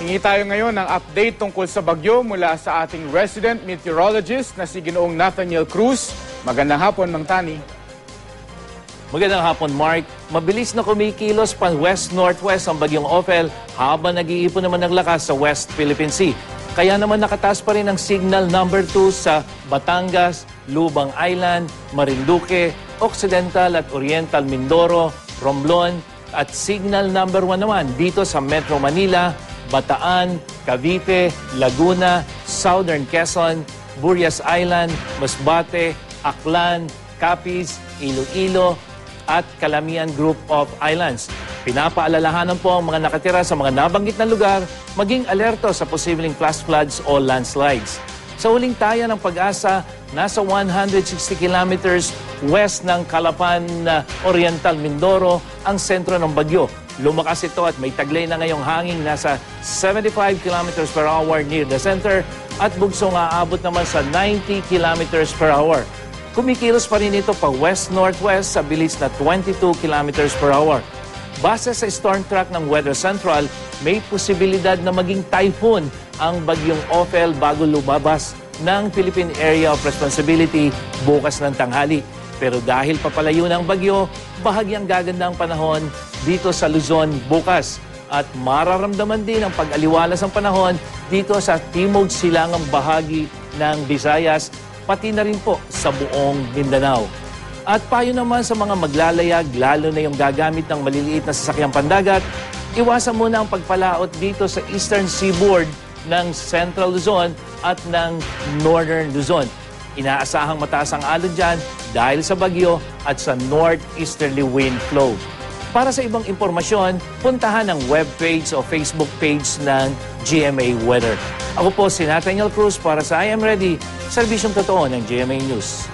Hingi tayo ngayon ng update tungkol sa bagyo mula sa ating resident meteorologist na si Ginoong Nathaniel Cruz. Magandang hapon, Mang Tani. Magandang hapon, Mark. Mabilis na kumikilos pa west-northwest ang bagyong Ophel habang nag-iipon naman ng lakas sa West Philippine Sea. Kaya naman nakataas pa rin ang signal number 2 sa Batangas, Lubang Island, Marinduque, Occidental at Oriental Mindoro, Romblon at signal number 1 naman dito sa Metro Manila, Bataan, Cavite, Laguna, Southern Quezon, Burias Island, Masbate, Aklan, Capiz, Iloilo, at Calamian Group of Islands. Pinapaalalahanan po ang mga nakatira sa mga nabanggit na lugar maging alerto sa posibleng flash floods o landslides. Sa huling taya ng Pag-asa, nasa 160 kilometers west ng Calapan, Oriental Mindoro ang sentro ng bagyo. Lumakas ito at may taglay na ngayong hangin nasa 75 kilometers per hour near the center at bugsong aabot naman sa 90 kilometers per hour. Kumikilos pa rin ito pa west-northwest sa bilis na 22 kilometers per hour. Base sa storm track ng Weather Central, may posibilidad na maging typhoon ang bagyong Ophel bago lumabas ng Philippine Area of Responsibility bukas ng tanghali. Pero dahil papalayo ng bagyo, bahagyang gaganda ang panahon dito sa Luzon bukas. At mararamdaman din ang pag-aliwalas ng panahon dito sa timog silangang bahagi ng Visayas, pati na rin po sa buong Mindanao. At payo naman sa mga maglalayag, lalo na yung gagamit ng maliliit na sasakyang pandagat, iwasan muna ang pagpalaot dito sa Eastern Seaboard ng Central Luzon at ng Northern Luzon. Inaasahang mataas ang alon dyan dahil sa bagyo at sa northeasterly wind flow. Para sa ibang impormasyon, puntahan ang webpage o Facebook page ng GMA Weather. Ako po si Nathaniel Cruz para sa I Am Ready, serbisyong totoo ng GMA News.